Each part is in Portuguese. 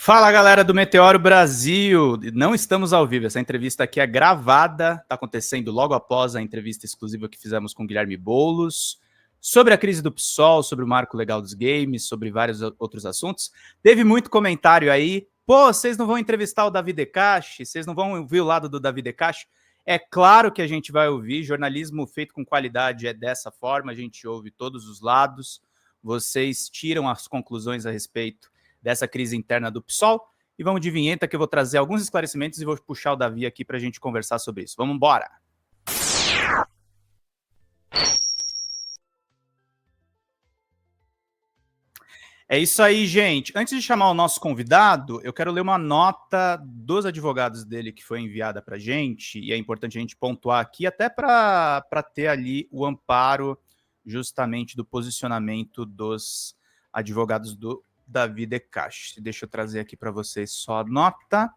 Fala, galera do Meteoro Brasil! Não estamos ao vivo, essa entrevista aqui é gravada, está acontecendo logo após a entrevista exclusiva que fizemos com o Guilherme Boulos, sobre a crise do PSOL, sobre o marco legal dos games, sobre vários outros assuntos. Teve muito comentário aí, pô, vocês não vão entrevistar o Davi Decache? Vocês não vão ouvir o lado do Davi Decache? É claro que a gente vai ouvir, jornalismo feito com qualidade é dessa forma, a gente ouve todos os lados, vocês tiram as conclusões a respeito dessa crise interna do PSOL, e vamos de vinheta que eu vou trazer alguns esclarecimentos e vou puxar o Davi aqui para a gente conversar sobre isso. Vamos embora! É isso aí, gente. Antes de chamar o nosso convidado, eu quero ler uma nota dos advogados dele que foi enviada para a gente, e é importante a gente pontuar aqui, até para ter ali o amparo justamente do posicionamento dos advogados do Davi Decache. Deixa eu trazer aqui para vocês só a nota.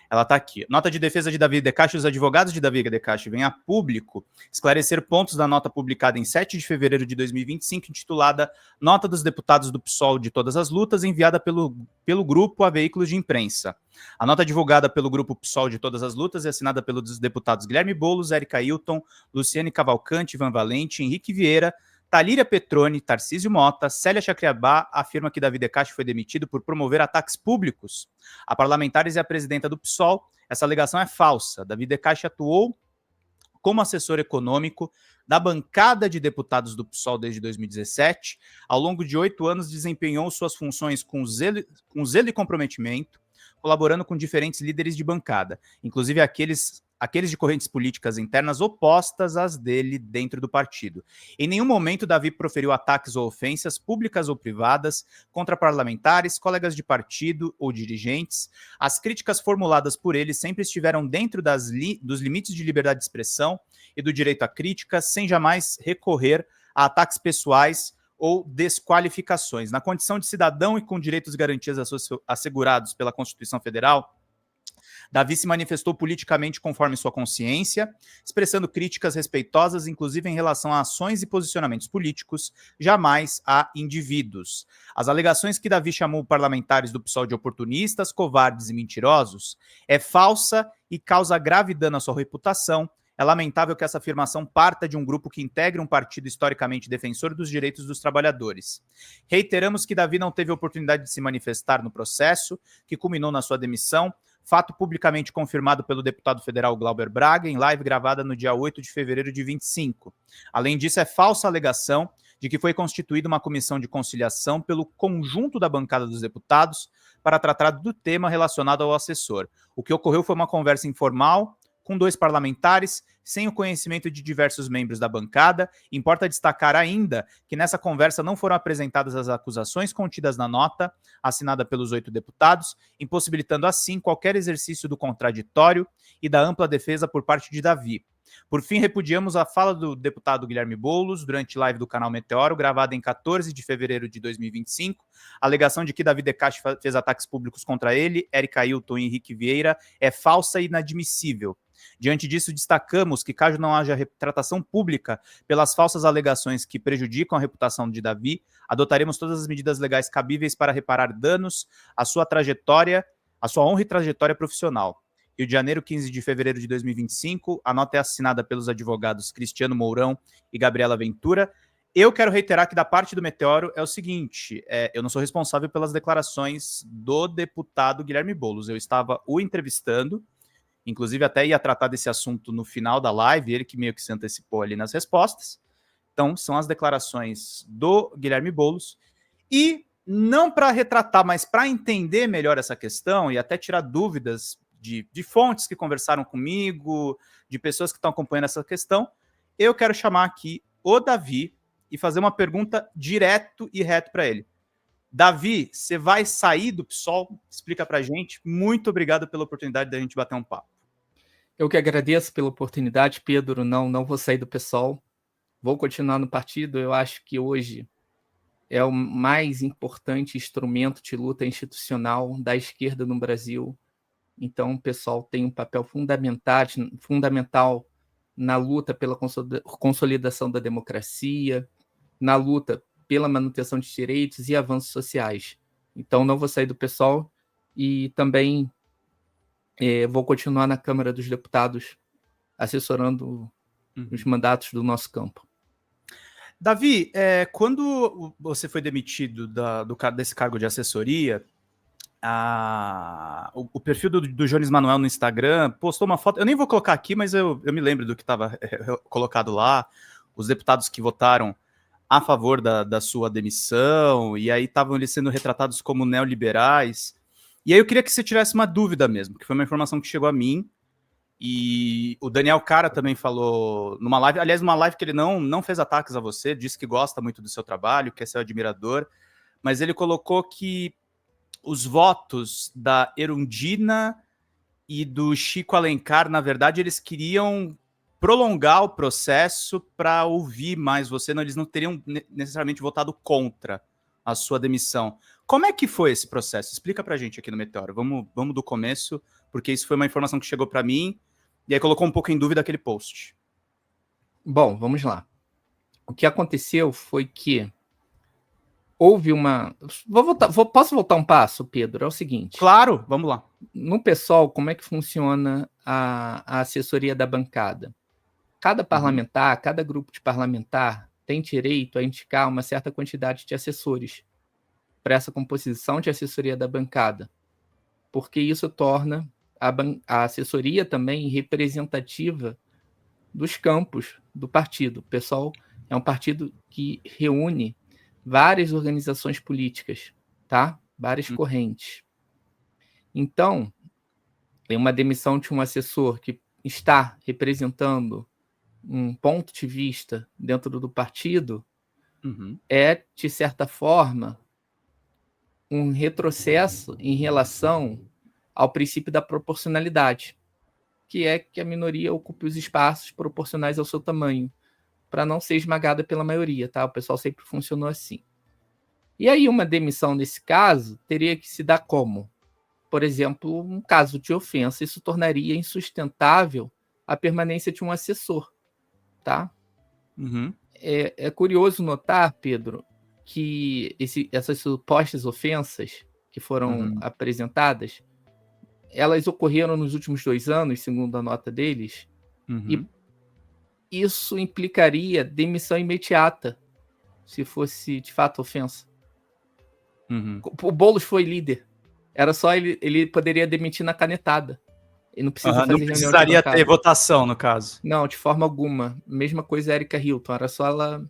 Ela está aqui. Nota de defesa de Davi Decache. Os advogados de Davi Decache vêm a público esclarecer pontos da nota publicada em 7 de fevereiro de 2025, intitulada Nota dos Deputados do PSOL de Todas as Lutas, enviada pelo grupo a veículos de imprensa. A nota divulgada pelo grupo PSOL de Todas as Lutas é assinada pelos deputados Guilherme Boulos, Érica Hilton, Luciane Cavalcante, Ivan Valente, Henrique Vieira, Talíria Petroni, Tarcísio Mota, Célia Chacriabá afirma que Davi Decache foi demitido por promover ataques públicos a parlamentares e a presidenta do PSOL. Essa alegação é falsa. Davi Decache atuou como assessor econômico da bancada de deputados do PSOL desde 2017. Ao longo de 8 anos, desempenhou suas funções com zelo e comprometimento, colaborando com diferentes líderes de bancada, inclusive aqueles de correntes políticas internas opostas às dele dentro do partido. Em nenhum momento, Davi proferiu ataques ou ofensas, públicas ou privadas, contra parlamentares, colegas de partido ou dirigentes. As críticas formuladas por ele sempre estiveram dentro dos limites de liberdade de expressão e do direito à crítica, sem jamais recorrer a ataques pessoais ou desqualificações. Na condição de cidadão e com direitos e garantias assegurados pela Constituição Federal, Davi se manifestou politicamente conforme sua consciência, expressando críticas respeitosas, inclusive em relação a ações e posicionamentos políticos, jamais a indivíduos. As alegações que Davi chamou parlamentares do PSOL de oportunistas, covardes e mentirosos é falsa e causa grave dano à sua reputação. É lamentável que essa afirmação parta de um grupo que integra um partido historicamente defensor dos direitos dos trabalhadores. Reiteramos que Davi não teve oportunidade de se manifestar no processo, que culminou na sua demissão, fato publicamente confirmado pelo deputado federal Glauber Braga, em live gravada no dia 8 de fevereiro de 25. Além disso, é falsa a alegação de que foi constituída uma comissão de conciliação pelo conjunto da bancada dos deputados para tratar do tema relacionado ao assessor. O que ocorreu foi uma conversa informal com 2 parlamentares, sem o conhecimento de diversos membros da bancada. Importa destacar ainda que nessa conversa não foram apresentadas as acusações contidas na nota, assinada pelos 8 deputados, impossibilitando assim qualquer exercício do contraditório e da ampla defesa por parte de Davi. Por fim, repudiamos a fala do deputado Guilherme Boulos durante live do canal Meteoro, gravada em 14 de fevereiro de 2025. A alegação de que Davi Decache fez ataques públicos contra ele, Érica Hilton e Henrique Vieira é falsa e inadmissível. Diante disso, destacamos que, caso não haja retratação pública pelas falsas alegações que prejudicam a reputação de Davi, adotaremos todas as medidas legais cabíveis para reparar danos à sua trajetória, à sua honra e trajetória profissional. Rio de Janeiro, 15 de fevereiro de 2025, a nota é assinada pelos advogados Cristiano Mourão e Gabriela Ventura. Eu quero reiterar que da parte do Meteoro é o seguinte, eu não sou responsável pelas declarações do deputado Guilherme Boulos, eu estava o entrevistando, inclusive até ia tratar desse assunto no final da live, ele que meio que se antecipou ali nas respostas. Então, são as declarações do Guilherme Boulos. E não para retratar, mas para entender melhor essa questão e até tirar dúvidas de fontes que conversaram comigo, de pessoas que estão acompanhando essa questão, eu quero chamar aqui o Davi e fazer uma pergunta direto e reto para ele. Davi, você vai sair do PSOL? Explica para a gente. Muito obrigado pela oportunidade da gente bater um papo. Eu que agradeço pela oportunidade, Pedro. Não vou sair do PSOL. Vou continuar no partido. Eu acho que hoje é o mais importante instrumento de luta institucional da esquerda no Brasil. Então, o PSOL tem um papel fundamental na luta pela consolidação da democracia, na luta pela manutenção de direitos e avanços sociais. Então, não vou sair do PSOL e também vou continuar na Câmara dos Deputados assessorando os mandatos do nosso campo. Davi, quando você foi demitido desse cargo de assessoria, o perfil do Jones Manuel no Instagram postou uma foto, eu nem vou colocar aqui, mas eu me lembro do que estava colocado lá, os deputados que votaram a favor da sua demissão, e aí estavam eles sendo retratados como neoliberais. E aí eu queria que você tivesse uma dúvida mesmo, que foi uma informação que chegou a mim, e o Daniel Cara também falou numa live, aliás, numa live que ele não fez ataques a você, disse que gosta muito do seu trabalho, que é seu admirador, mas ele colocou que os votos da Erundina e do Chico Alencar, na verdade, eles queriam prolongar o processo para ouvir mais você, eles não teriam necessariamente votado contra a sua demissão. Como é que foi esse processo? Explica pra gente aqui no Meteoro. Vamos do começo, porque isso foi uma informação que chegou para mim, e aí colocou um pouco em dúvida aquele post. Bom, vamos lá. O que aconteceu foi que houve uma... Posso voltar um passo, Pedro? É o seguinte. Claro, vamos lá. No PSOL, como é que funciona a assessoria da bancada? Cada parlamentar, cada grupo de parlamentar tem direito a indicar uma certa quantidade de assessores para essa composição de assessoria da bancada, porque isso torna a assessoria também representativa dos campos do partido. O PSOL é um partido que reúne várias organizações políticas, tá? Várias correntes. Então, tem uma demissão de um assessor que está representando um ponto de vista dentro do partido, de certa forma, um retrocesso em relação ao princípio da proporcionalidade, que é que a minoria ocupe os espaços proporcionais ao seu tamanho, para não ser esmagada pela maioria, tá? O pessoal sempre funcionou assim. E aí uma demissão nesse caso teria que se dar como? Por exemplo, um caso de ofensa, isso tornaria insustentável a permanência de um assessor, tá? É curioso notar, Pedro, que essas supostas ofensas que foram apresentadas, elas ocorreram nos últimos 2 anos, segundo a nota deles, e isso implicaria demissão imediata, se fosse de fato ofensa. O Boulos foi líder. Era só ele poderia demitir na canetada. E não precisa fazer não reunião precisaria ter votação, no caso. Não, de forma alguma. Mesma coisa a Erika Hilton. Era só ela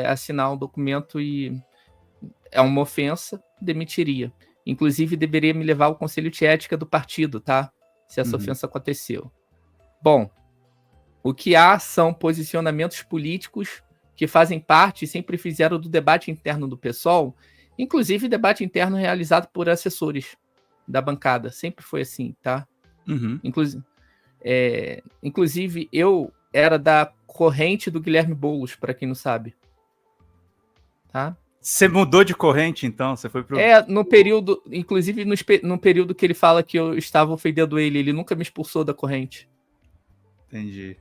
assinar um documento e é uma ofensa, demitiria. Inclusive, deveria me levar ao Conselho de Ética do partido, tá? Se essa ofensa aconteceu. Bom, o que há são posicionamentos políticos que fazem parte e sempre fizeram do debate interno do PSOL, inclusive debate interno realizado por assessores da bancada. Sempre foi assim, tá? Inclusive, eu era da corrente do Guilherme Boulos, para quem não sabe. Tá? Você mudou de corrente, então? Você foi pro... no período, inclusive no período que ele fala que eu estava ofendendo ele nunca me expulsou da corrente. Entendi.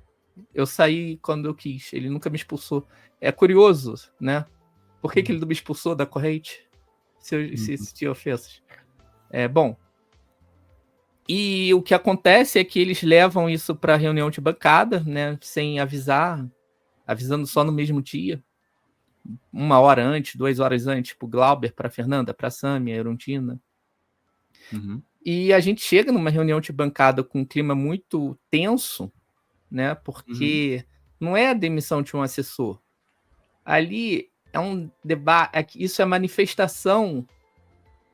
Eu saí quando eu quis, ele nunca me expulsou. É curioso, né? Por que ele não me expulsou da corrente? Se existia ofensas. Bom. E o que acontece é que eles levam isso para reunião de bancada, né? Sem avisar, avisando só no mesmo dia. 1 hora antes, 2 horas antes, pro Glauber, pra Fernanda, pra Sâmia, Erundina. E a gente chega numa reunião de bancada com um clima muito tenso, né? Porque não é a demissão de um assessor. Ali é um debate, isso é manifestação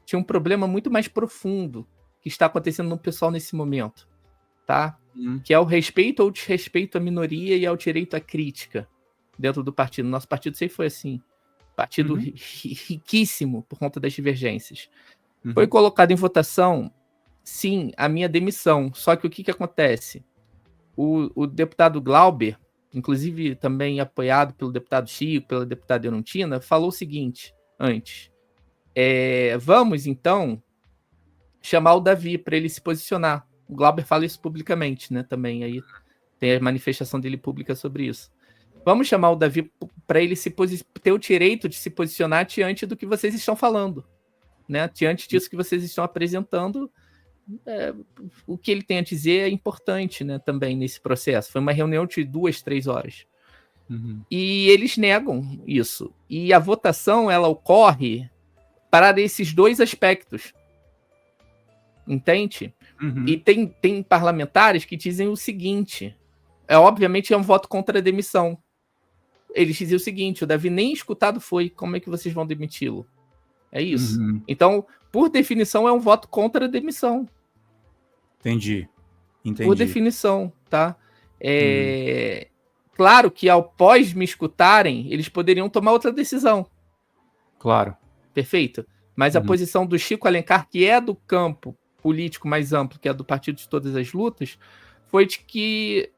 de um problema muito mais profundo que está acontecendo no pessoal nesse momento, tá? Que é o respeito ou desrespeito à minoria e ao direito à crítica dentro do partido. Nosso partido sempre foi assim. Partido riquíssimo por conta das divergências. Foi colocado em votação, sim, a minha demissão. Só que o que acontece? O deputado Glauber, inclusive também apoiado pelo deputado Chico, pela deputada Erundina, falou o seguinte antes. Vamos, então, chamar o Davi para ele se posicionar. O Glauber fala isso publicamente, né? Também aí tem a manifestação dele pública sobre isso. Vamos chamar o Davi para ele ter o direito de se posicionar diante do que vocês estão falando. né? Diante disso que vocês estão apresentando, o que ele tem a dizer é importante, né, também nesse processo. Foi uma reunião de 2, 3 horas. E eles negam isso. E a votação, ela ocorre para esses dois aspectos. Entende? E tem parlamentares que dizem o seguinte, obviamente é um voto contra a demissão. Eles diziam o seguinte, o Davi nem escutado foi, como é que vocês vão demiti-lo? É isso. Então, por definição, é um voto contra a demissão. Entendi. Por definição, tá? Claro que após me escutarem, eles poderiam tomar outra decisão. Claro. Perfeito? Mas a posição do Chico Alencar, que é do campo político mais amplo, que é do Partido de Todas as Lutas, foi de que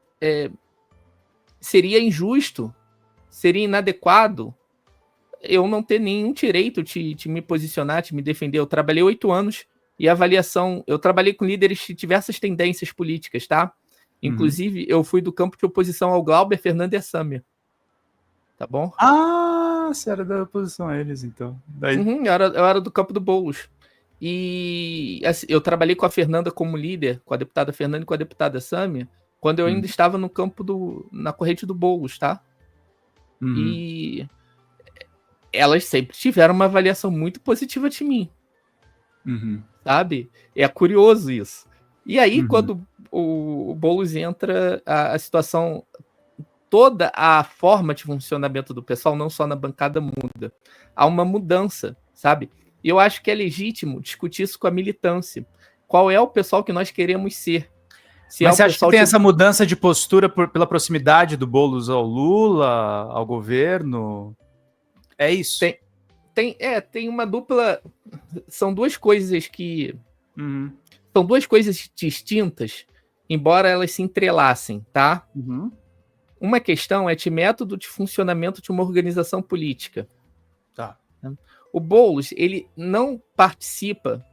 seria injusto, seria inadequado eu não ter nenhum direito de me posicionar, de me defender. Eu trabalhei 8 anos e avaliação... Eu trabalhei com líderes de diversas tendências políticas, tá? Inclusive, eu fui do campo de oposição ao Glauber, Fernando e a Sâmia. Tá bom? Ah, você era da oposição a eles, então. Daí... eu era do campo do Boulos. E assim, eu trabalhei com a Fernanda como líder, com a deputada Fernanda e com a deputada Sâmia, quando eu ainda estava no campo na corrente do Boulos, tá? E elas sempre tiveram uma avaliação muito positiva de mim. Sabe? É curioso isso. E aí, quando o Boulos entra, a situação, toda a forma de funcionamento do pessoal, não só na bancada, muda. Há uma mudança, sabe? E eu acho que é legítimo discutir isso com a militância. Qual é o pessoal que nós queremos ser? Mas você acha que tem essa mudança de postura pela proximidade do Boulos ao Lula, ao governo? É isso? Tem uma dupla... São duas coisas que... São duas coisas distintas, embora elas se entrelacem, tá? Uma questão é de método de funcionamento de uma organização política. Tá. O Boulos, ele não participa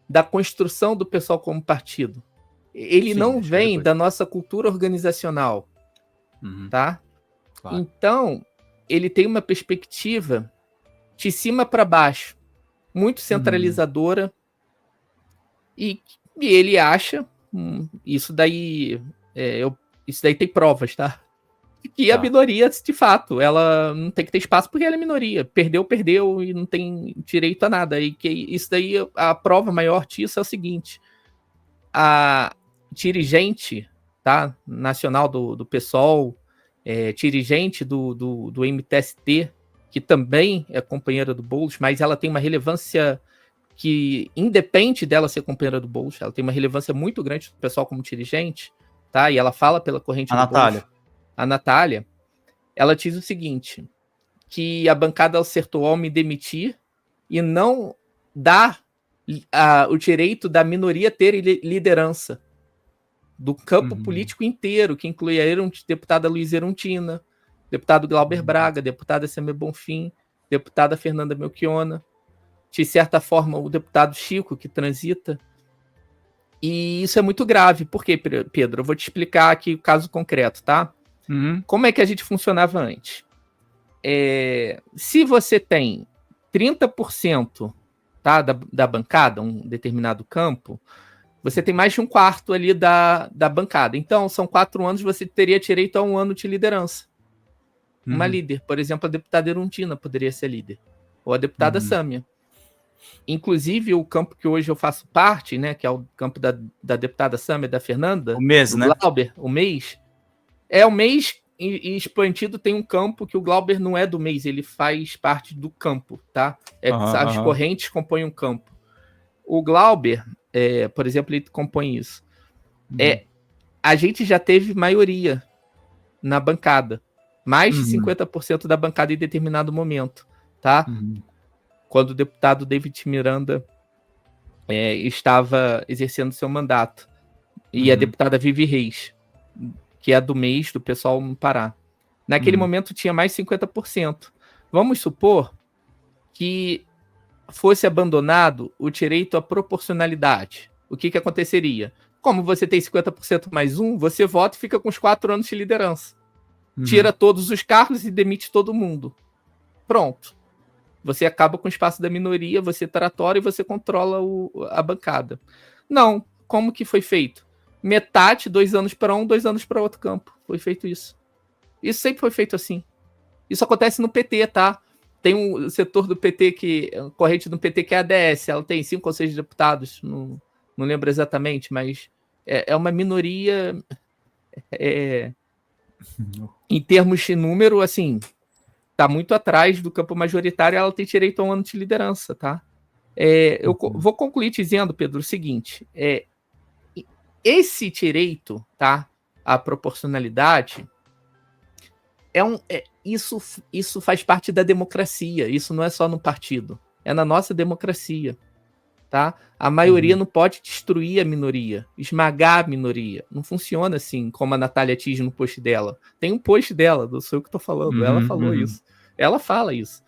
da construção do pessoal como partido. Ele não vem da nossa cultura organizacional, tá? Claro. Então, ele tem uma perspectiva de cima para baixo, muito centralizadora, e ele acha, isso daí tem provas, tá? Que a minoria, de fato, ela não tem que ter espaço porque ela é minoria. Perdeu e não tem direito a nada. E que isso daí, a prova maior disso é o seguinte: a dirigente, tá, nacional do PSOL, dirigente do MTST, que também é companheira do Boulos, mas ela tem uma relevância que independe dela ser companheira do Boulos, ela tem uma relevância muito grande do pessoal como dirigente, tá? E ela fala pela corrente do Natália. Boulos. A Natália, ela diz o seguinte, que a bancada acertou ao me demitir e não dá o direito da minoria ter liderança do campo político inteiro, que inclui a deputada Luiz Erundina, deputado Glauber Braga, deputada Sâmia Bonfim, deputada Fernanda Melchiona, de certa forma o deputado Chico, que transita. E isso é muito grave. Por quê, Pedro? Eu vou te explicar aqui o caso concreto, tá? Como é que a gente funcionava antes? Se você tem 30%, tá, da bancada, um determinado campo, você tem mais de um quarto ali da bancada. Então, são 4 anos, você teria direito a 1 ano de liderança. Uma líder, por exemplo, a deputada Erundina poderia ser líder, ou a deputada Sâmia. Inclusive, o campo que hoje eu faço parte, né, que é o campo da deputada Sâmia, da Fernanda, o mês, né? Glauber, o mês, o mês expandido tem um campo que o Glauber não é do mês, ele faz parte do campo, tá? As correntes compõem um campo. O Glauber, por exemplo, ele compõe isso. A gente já teve maioria na bancada. Mais de 50% da bancada em determinado momento, tá? Quando o deputado David Miranda estava exercendo seu mandato. E a deputada Vivi Reis, que é do mês do pessoal no Pará. Naquele momento tinha mais de 50%. Vamos supor que fosse abandonado o direito à proporcionalidade. O que aconteceria? Como você tem 50% mais um, você vota e fica com os 4 anos de liderança. Tira todos os cargos e demite todo mundo. Pronto. você acaba com o espaço da minoria, você tratora e você controla a bancada. Não. Como que foi feito? Metade, 2 anos para um, 2 anos para outro campo. Foi feito isso. Isso sempre foi feito assim. Isso acontece no PT, tá? Tem um setor do PT corrente do PT que é a ADS. Ela tem 5 ou 6 deputados, não lembro exatamente, mas é uma minoria em termos de número, assim, tá muito atrás do campo majoritário. Ela tem direito a um ano de liderança, tá? Eu vou concluir dizendo, Pedro, o seguinte: esse direito, tá, à proporcionalidade isso faz parte da democracia. Isso não é só no partido, é na nossa democracia, tá? A maioria não pode destruir a minoria, esmagar a minoria. Não funciona assim, como a Natália diz no post dela. Tem um post dela, não sou eu que estou falando. Ela falou isso. Ela fala isso.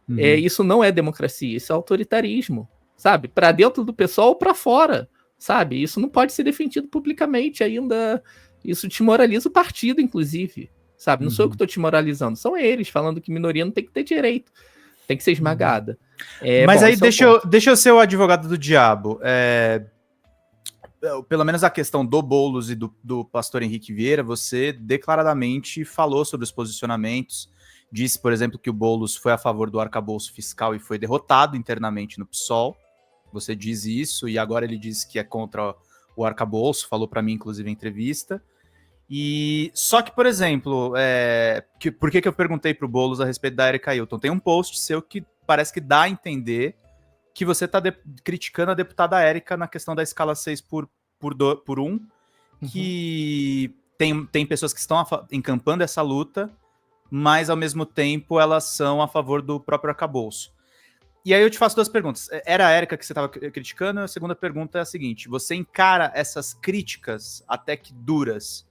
Isso não é democracia, isso é autoritarismo, sabe? Para dentro do pessoal ou para fora, sabe? Isso não pode ser defendido publicamente ainda. Isso desmoraliza o partido, inclusive, sabe? Não sou eu que estou desmoralizando, são eles falando que minoria não tem que ter direito, tem que ser esmagada. Mas aí deixa eu ser o advogado do diabo. Pelo menos a questão do Boulos e do pastor Henrique Vieira, você declaradamente falou sobre os posicionamentos. Disse, por exemplo, que o Boulos foi a favor do arcabouço fiscal e foi derrotado internamente no PSOL. Você diz isso, e agora ele diz que é contra o arcabouço, falou para mim, inclusive, em entrevista. E só que, por exemplo, por que eu perguntei para o Boulos a respeito da Erika Hilton? Tem um post seu que parece que dá a entender que você está criticando a deputada Erika na questão da escala 6 por 1, que tem pessoas que estão encampando essa luta, mas, ao mesmo tempo, elas são a favor do próprio arcabouço. E aí eu te faço 2 perguntas. Era a Erika que você estava criticando? A segunda pergunta é a seguinte: você encara essas críticas até que duras?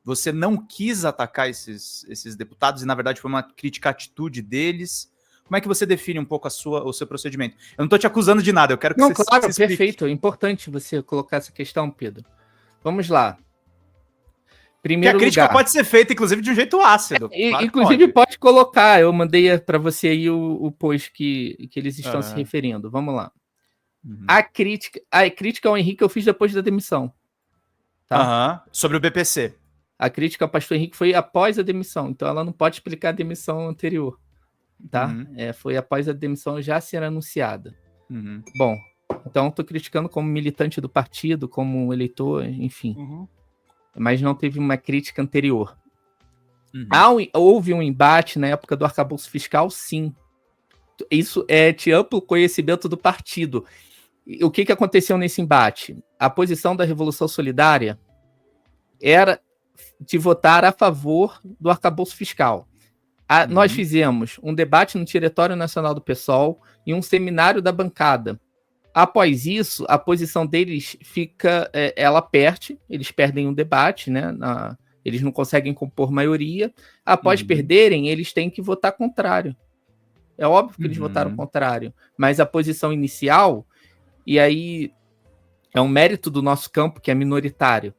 Você não quis atacar esses deputados e, na verdade, foi uma crítica à atitude deles? Como é que você define um pouco o seu procedimento? Eu não estou te acusando de nada, eu quero que você claro, explique. Perfeito. É importante você colocar essa questão, Pedro. Vamos lá. Primeiro lugar, a crítica pode ser feita, inclusive, de um jeito ácido. Claro, inclusive, pode colocar. Eu mandei para você aí o post que eles estão se referindo. Vamos lá. A crítica ao Henrique eu fiz depois da demissão. Tá? Sobre o BPC. A crítica ao pastor Henrique foi após a demissão. Então, ela não pode explicar a demissão anterior. Tá? Foi após a demissão já ser anunciada. Bom, então estou criticando como militante do partido, como eleitor, enfim. Mas não teve uma crítica anterior. Houve um embate na época do arcabouço fiscal, sim. Isso é de amplo conhecimento do partido. O que aconteceu nesse embate? A posição da Revolução Solidária era de votar a favor do arcabouço fiscal. Nós fizemos um debate no Diretório Nacional do PSOL e um seminário da bancada. Após isso, a posição deles fica, ela perde, eles perdem um debate, né? Eles não conseguem compor maioria. Após perderem, eles têm que votar contrário. É óbvio que eles votaram contrário, mas a posição inicial, e aí é um mérito do nosso campo, que é minoritário,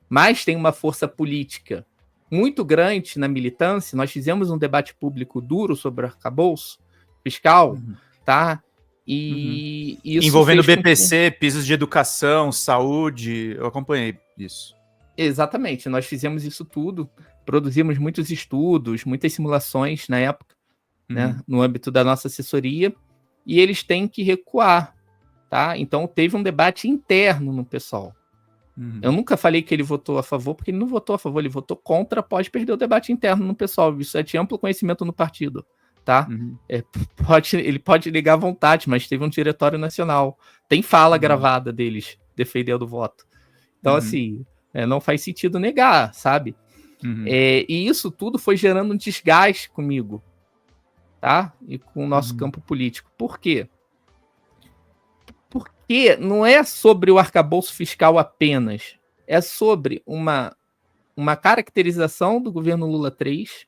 mas tem uma força política muito grande na militância. Nós fizemos um debate público duro sobre o arcabouço fiscal, tá? E isso envolvendo BPC, pisos de educação, saúde, eu acompanhei isso. Exatamente, nós fizemos isso tudo, produzimos muitos estudos, muitas simulações na época, né, no âmbito da nossa assessoria, e eles têm que recuar, tá? Então teve um debate interno no PSOL. Eu nunca falei que ele votou a favor, porque ele não votou a favor, ele votou contra após perder o debate interno no PSOL. Isso é de amplo conhecimento no partido. Tá? Ele pode ligar à vontade, mas teve um diretório nacional. Tem fala gravada deles defendendo o voto. Então, assim, não faz sentido negar, sabe? E isso tudo foi gerando um desgaste comigo, tá? E com o nosso campo político. Por quê? Porque não é sobre o arcabouço fiscal apenas. É sobre uma caracterização do governo Lula 3,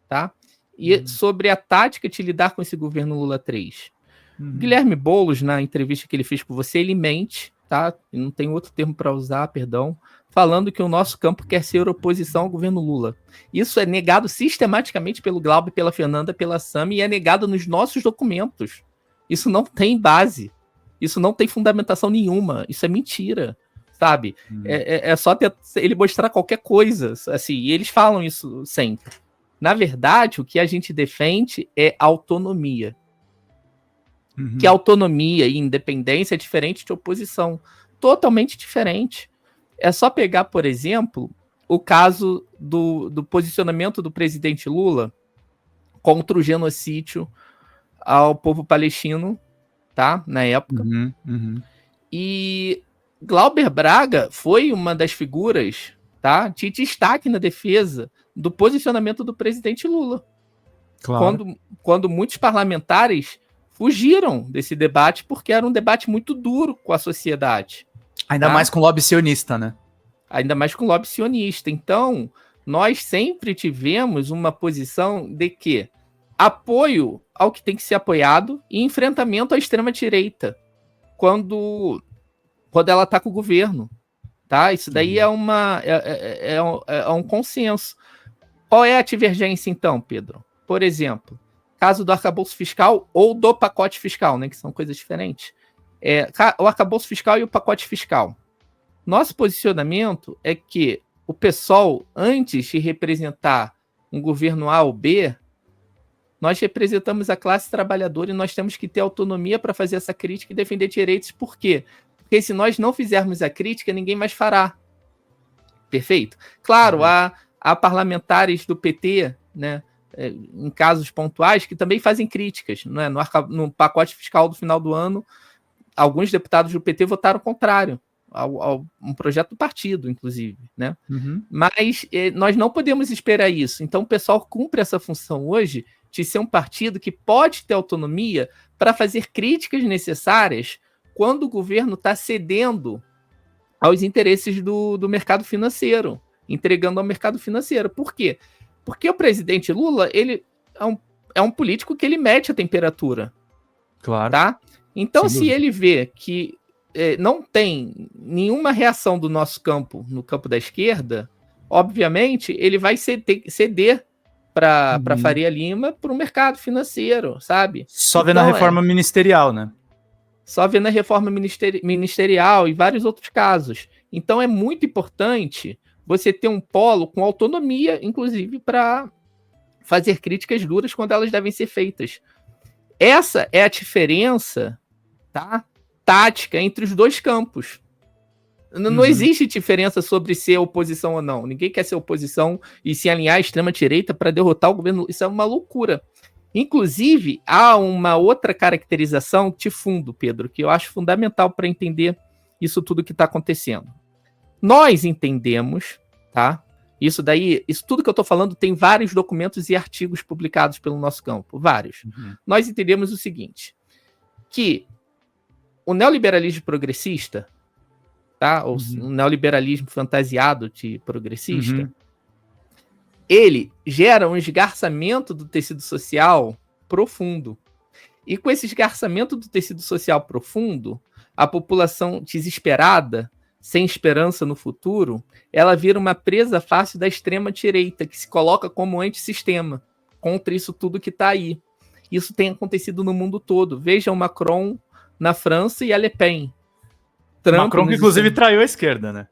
tá? E sobre a tática de lidar com esse governo Lula 3. Guilherme Boulos, na entrevista que ele fez com você, ele mente tá? Não tem outro termo para usar, perdão, falando que o nosso campo quer ser oposição ao governo Lula. Isso é negado sistematicamente pelo Glauber, pela Fernanda, pela Sami, e é negado nos nossos documentos. Isso não tem base. Isso não tem fundamentação nenhuma. Isso é mentira, sabe? É só ele mostrar qualquer coisa, assim, e eles falam isso sempre. Na verdade, o que a gente defende é autonomia. Que autonomia e independência é diferente de oposição. Totalmente diferente. É só pegar, por exemplo, o caso do posicionamento do presidente Lula contra o genocídio ao povo palestino, tá? Na época. E Glauber Braga foi uma das figuras, tá? De destaque na defesa do posicionamento do presidente Lula. Claro. Quando muitos parlamentares fugiram desse debate porque era um debate muito duro com a sociedade. Ainda mais com lobby sionista, né? Ainda mais com lobby sionista. Então, nós sempre tivemos uma posição de que apoio ao que tem que ser apoiado e enfrentamento à extrema-direita quando ela está com o governo. Tá? Isso daí é um consenso. Qual é a divergência, então, Pedro? Por exemplo, caso do arcabouço fiscal ou do pacote fiscal, né, que são coisas diferentes. O arcabouço fiscal e o pacote fiscal. Nosso posicionamento é que o PSOL, antes de representar um governo A ou B, nós representamos a classe trabalhadora e nós temos que ter autonomia para fazer essa crítica e defender direitos. Por quê? Porque se nós não fizermos a crítica, ninguém mais fará. Perfeito? Claro, há parlamentares do PT, né, em casos pontuais, que também fazem críticas. Né? No pacote fiscal do final do ano, alguns deputados do PT votaram contrário ao um projeto do partido, inclusive. Né? Mas nós não podemos esperar isso. Então o pessoal cumpre essa função hoje de ser um partido que pode ter autonomia para fazer críticas necessárias quando o governo está cedendo aos interesses do mercado financeiro, entregando ao mercado financeiro. Por quê? Porque o presidente Lula, ele é um político que ele mede a temperatura. Claro. Tá? Então, se ele vê que não tem nenhuma reação do nosso campo, no campo da esquerda, obviamente, ele vai ceder para Faria Lima para o mercado financeiro, sabe? Só vendo a reforma ministerial, né? Só vendo a reforma ministerial e vários outros casos. Então, é muito importante você ter um polo com autonomia, inclusive, para fazer críticas duras quando elas devem ser feitas. Essa é a diferença, tá, tática entre os dois campos. Não existe diferença sobre ser oposição ou não. Ninguém quer ser oposição e se alinhar à extrema-direita para derrotar o governo. Isso é uma loucura. Inclusive, há uma outra caracterização de fundo, Pedro, que eu acho fundamental para entender isso tudo que está acontecendo. Nós entendemos, tá? Isso tudo que eu estou falando tem vários documentos e artigos publicados pelo nosso campo, vários. Nós entendemos o seguinte, que o neoliberalismo progressista, tá? Ou o neoliberalismo fantasiado de progressista, ele gera um esgarçamento do tecido social profundo. E com esse esgarçamento do tecido social profundo, a população desesperada, sem esperança no futuro, ela vira uma presa fácil da extrema-direita, que se coloca como antissistema contra isso tudo que está aí. Isso tem acontecido no mundo todo. Veja o Macron na França e a Le Pen. Macron, que inclusive traiu a esquerda, né?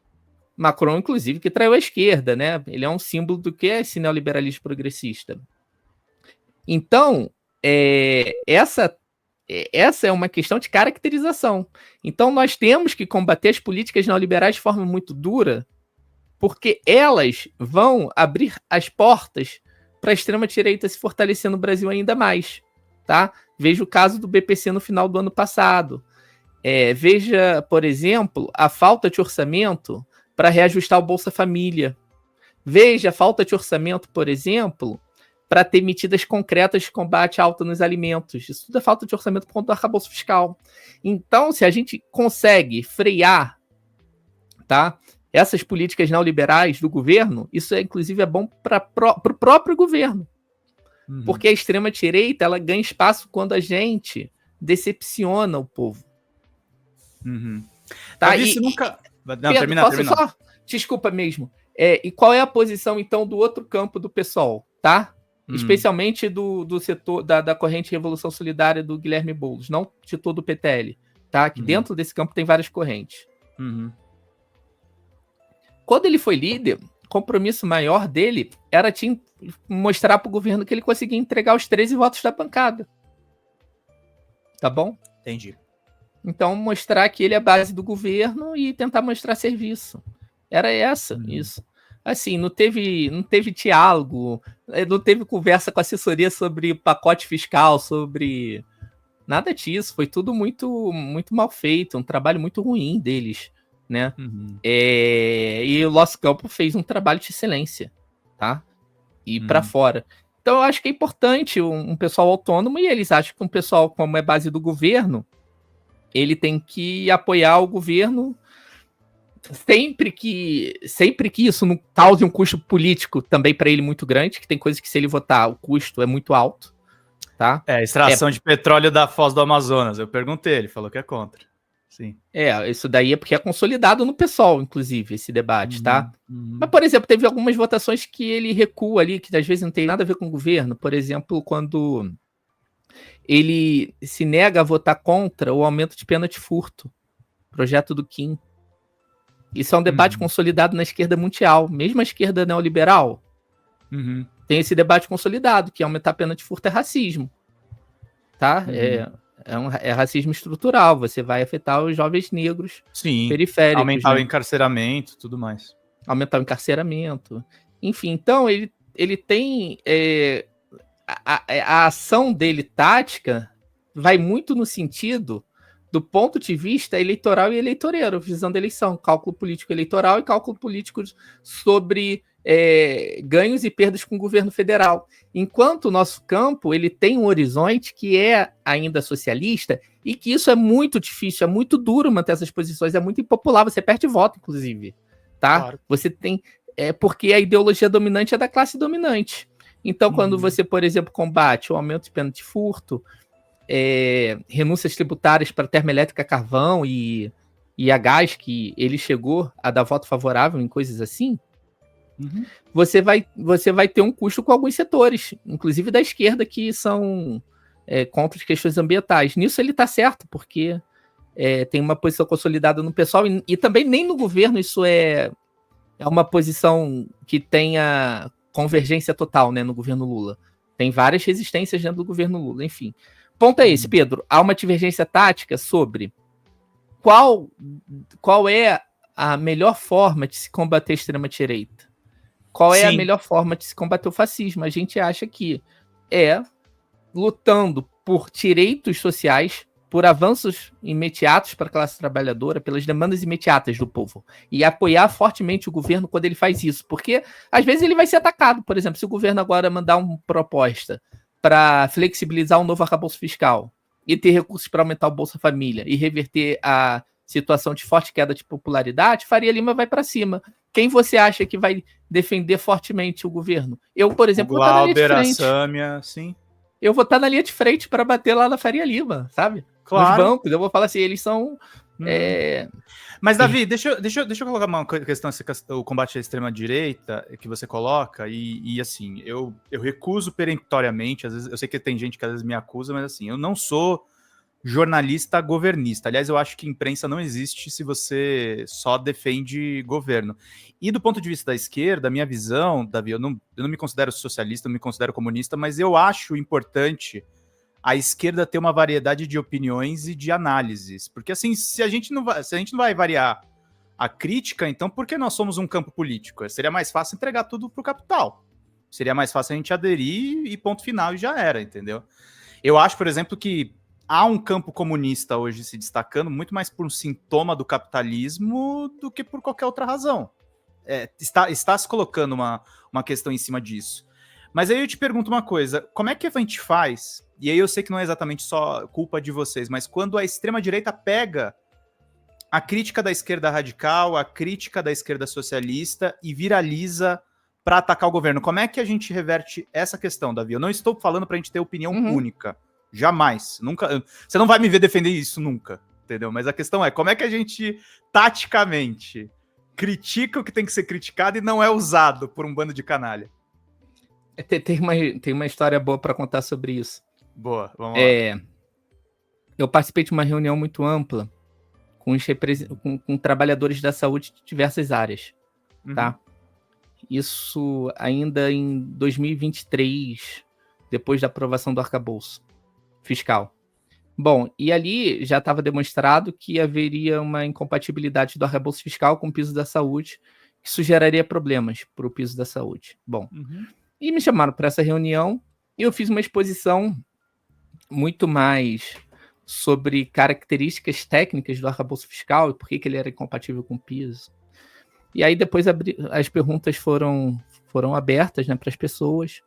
Macron, inclusive, que traiu a esquerda, né? Ele é um símbolo do que é esse neoliberalismo progressista. Então, essa é uma questão de caracterização. Então, nós temos que combater as políticas neoliberais de forma muito dura, porque elas vão abrir as portas para a extrema-direita se fortalecer no Brasil ainda mais. Tá? Veja o caso do BPC no final do ano passado. Veja, por exemplo, a falta de orçamento para reajustar o Bolsa Família. Veja a falta de orçamento, por exemplo, para ter medidas concretas de combate à alta nos alimentos. Isso tudo é falta de orçamento por conta do arcabouço fiscal. Então, se a gente consegue frear, tá, essas políticas neoliberais do governo, isso inclusive é bom para o próprio governo. Porque a extrema-direita ela ganha espaço quando a gente decepciona o povo. Tá? Davi, você nunca... Não, Pedro, termina. só... Desculpa mesmo. E qual é a posição, então, do outro campo do PSOL, tá? Especialmente do setor da corrente Revolução Solidária do Guilherme Boulos, não de todo o PTL, tá? Que dentro desse campo tem várias correntes. Quando ele foi líder, o compromisso maior dele era mostrar para o governo que ele conseguia entregar os 13 votos da bancada. Tá bom? Entendi. Então, mostrar que ele é a base do governo e tentar mostrar serviço. Era isso. Assim, não teve diálogo, não teve conversa com a assessoria sobre pacote fiscal, sobre nada disso. Foi tudo muito, muito mal feito, um trabalho muito ruim deles, né? E o nosso campo fez um trabalho de excelência, tá? E para fora. Então, eu acho que é importante um pessoal autônomo, e eles acham que um pessoal, como é base do governo, ele tem que apoiar o governo sempre que isso não cause um custo político também para ele muito grande, que tem coisas que se ele votar, o custo é muito alto, tá? Extração de petróleo da Foz do Amazonas. Eu perguntei, ele falou que é contra. Sim. Isso daí é porque é consolidado no PSOL, inclusive, esse debate, tá? Mas, por exemplo, teve algumas votações que ele recua ali, que às vezes não tem nada a ver com o governo. Por exemplo, quando ele se nega a votar contra o aumento de pena de furto, projeto do Kim. Isso é um debate consolidado na esquerda mundial, mesmo a esquerda neoliberal. Tem esse debate consolidado, que aumentar a pena de furto é racismo. Tá? É racismo estrutural, você vai afetar os jovens negros periféricos. Aumentar o encarceramento, tudo mais. Aumentar o encarceramento. Enfim, então ele tem... A ação dele tática vai muito no sentido do ponto de vista eleitoral e eleitoreiro, visando a eleição, cálculo político eleitoral e cálculo político sobre ganhos e perdas com o governo federal. Enquanto o nosso campo ele tem um horizonte que é ainda socialista e que isso é muito difícil, é muito duro manter essas posições, é muito impopular, você perde voto, inclusive. Tá? Claro. Você tem... porque a ideologia dominante é da classe dominante. Então, quando você, por exemplo, combate o aumento de pena de furto, renúncias tributárias para termoelétrica a carvão e a gás, que ele chegou a dar voto favorável em coisas assim, você vai ter um custo com alguns setores, inclusive da esquerda, que são contra as questões ambientais. Nisso ele está certo, porque tem uma posição consolidada no pessoal e também nem no governo isso é uma posição que tenha convergência total, né, no governo Lula. Tem várias resistências dentro do governo Lula, enfim. Ponto é esse, Pedro. Há uma divergência tática sobre qual é a melhor forma de se combater a extrema-direita. Qual é a melhor forma de se combater o fascismo? A gente acha que lutando por direitos sociais, por avanços imediatos para a classe trabalhadora, pelas demandas imediatas do povo. E apoiar fortemente o governo quando ele faz isso. Porque, às vezes, ele vai ser atacado. Por exemplo, se o governo agora mandar uma proposta para flexibilizar um novo arcabouço fiscal e ter recursos para aumentar o Bolsa Família e reverter a situação de forte queda de popularidade, Faria Lima vai para cima. Quem você acha que vai defender fortemente o governo? Eu, por exemplo, vou estar na linha de frente. Sâmia, sim. Eu vou estar na linha de frente para bater lá na Faria Lima, sabe? Claro. Nos bancos, eu vou falar assim, eles são... Mas, Davi, deixa eu colocar uma questão, o combate à extrema-direita que você coloca, e assim, eu recuso peremptoriamente, às vezes, eu sei que tem gente que às vezes me acusa, mas assim, eu não sou jornalista governista. Aliás, eu acho que imprensa não existe se você só defende governo. E do ponto de vista da esquerda, a minha visão, Davi, eu não me considero socialista, não me considero comunista, mas eu acho importante a esquerda ter uma variedade de opiniões e de análises. Porque assim, se a gente não vai variar a crítica, então por que nós somos um campo político? Seria mais fácil entregar tudo para o capital. Seria mais fácil a gente aderir e ponto final e já era, entendeu? Eu acho, por exemplo, que há um campo comunista hoje se destacando muito mais por um sintoma do capitalismo do que por qualquer outra razão. Está se colocando uma questão em cima disso. Mas aí eu te pergunto uma coisa, como é que a gente faz, e aí eu sei que não é exatamente só culpa de vocês, mas quando a extrema-direita pega a crítica da esquerda radical, a crítica da esquerda socialista e viraliza para atacar o governo, como é que a gente reverte essa questão, Davi? Eu não estou falando para a gente ter opinião única, jamais, nunca. Você não vai me ver defender isso nunca, entendeu? Mas a questão é, como é que a gente, taticamente, critica o que tem que ser criticado e não é usado por um bando de canalha? Tem uma história boa para contar sobre isso. Boa, vamos lá. Eu participei de uma reunião muito ampla com trabalhadores da saúde de diversas áreas, tá? Isso ainda em 2023, depois da aprovação do arcabouço fiscal. Bom, e ali já estava demonstrado que haveria uma incompatibilidade do arcabouço fiscal com o piso da saúde, que isso geraria problemas para o piso da saúde. Bom, e me chamaram para essa reunião e eu fiz uma exposição muito mais sobre características técnicas do arcabouço fiscal e por que ele era incompatível com o piso. E aí depois as perguntas foram abertas, né, para as pessoas.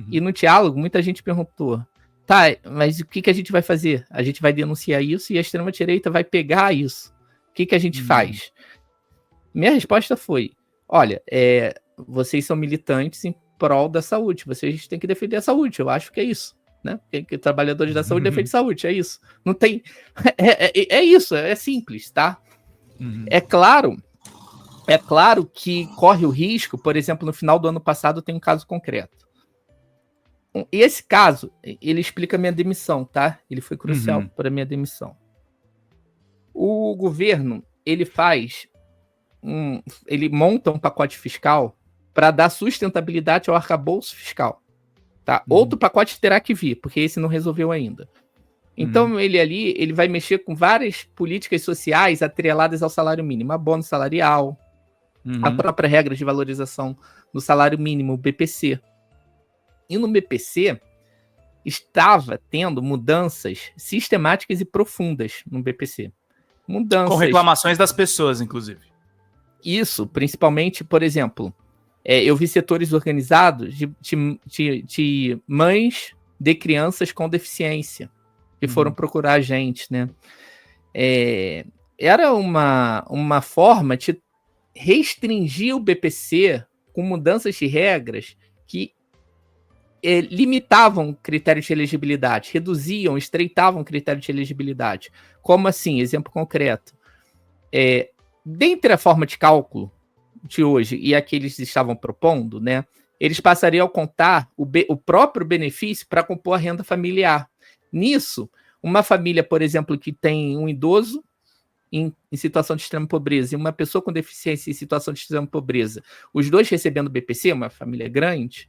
E no diálogo, muita gente perguntou, tá, mas o que a gente vai fazer? A gente vai denunciar isso e a extrema-direita vai pegar isso. O que a gente faz? Minha resposta foi, olha, vocês são militantes em prol da saúde, vocês têm que defender a saúde, eu acho que é isso. Né? Porque trabalhadores da saúde defendem saúde, é isso. Não tem... É isso, é simples, tá? É claro que corre o risco, por exemplo, no final do ano passado tem um caso concreto. E esse caso, ele explica a minha demissão, tá? Ele foi crucial para a minha demissão. O governo, ele monta um pacote fiscal para dar sustentabilidade ao arcabouço fiscal. Tá? Outro pacote terá que vir, porque esse não resolveu ainda. Então, ele vai mexer com várias políticas sociais atreladas ao salário mínimo, abono salarial, a própria regra de valorização do salário mínimo, o BPC. E no BPC, estava tendo mudanças sistemáticas e profundas no BPC. Com reclamações das pessoas, inclusive. Isso, principalmente, por exemplo... eu vi setores organizados de mães de crianças com deficiência que foram procurar a gente, né? Era uma forma de restringir o BPC com mudanças de regras que limitavam o critério de elegibilidade, reduziam, estreitavam o critério de elegibilidade. Como assim? Exemplo concreto. Dentre a forma de cálculo de hoje e a que eles estavam propondo, né, eles passariam a contar o próprio benefício para compor a renda familiar. Nisso, uma família, por exemplo, que tem um idoso em situação de extrema pobreza e uma pessoa com deficiência em situação de extrema pobreza, os dois recebendo BPC, uma família grande,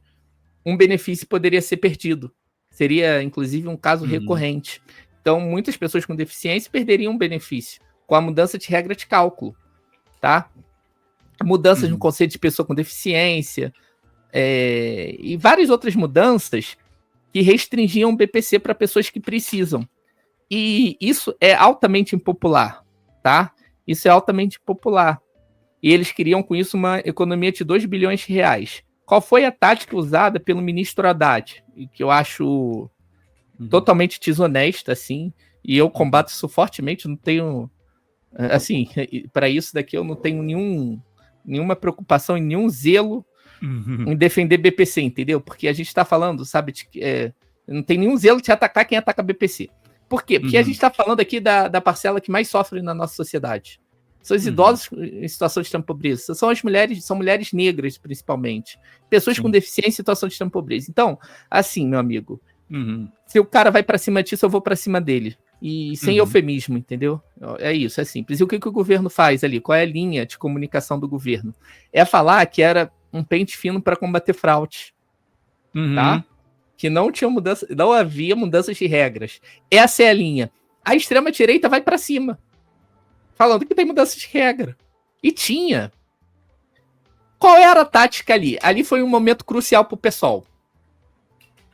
um benefício poderia ser perdido. Seria, inclusive, um caso recorrente. Então, muitas pessoas com deficiência perderiam um benefício com a mudança de regra de cálculo, tá? Mudanças no conceito de pessoa com deficiência e várias outras mudanças que restringiam o BPC para pessoas que precisam. E isso é altamente impopular, tá? Isso é altamente impopular. E eles queriam com isso uma economia de 2 bilhões de reais. Qual foi a tática usada pelo ministro Haddad? Que eu acho totalmente desonesta, assim, e eu combato isso fortemente, não tenho... Assim, para isso daqui eu não tenho nenhuma preocupação e nenhum zelo em defender BPC, entendeu? Porque a gente está falando, sabe, não tem nenhum zelo de atacar quem ataca BPC. Por quê? Porque a gente está falando aqui da parcela que mais sofre na nossa sociedade. São os idosos em situação de extrema pobreza. São mulheres negras, principalmente. Pessoas com deficiência em situação de extrema pobreza. Então, assim, meu amigo, se o cara vai para cima disso, eu vou para cima dele. E sem eufemismo, entendeu? É isso, é simples. E o que o governo faz ali? Qual é a linha de comunicação do governo? É falar que era um pente fino para combater fraude. Tá? Que não havia mudanças de regras. Essa é a linha. A extrema-direita vai para cima, falando que tem mudança de regra. E tinha. Qual era a tática ali? Ali foi um momento crucial para o PSOL.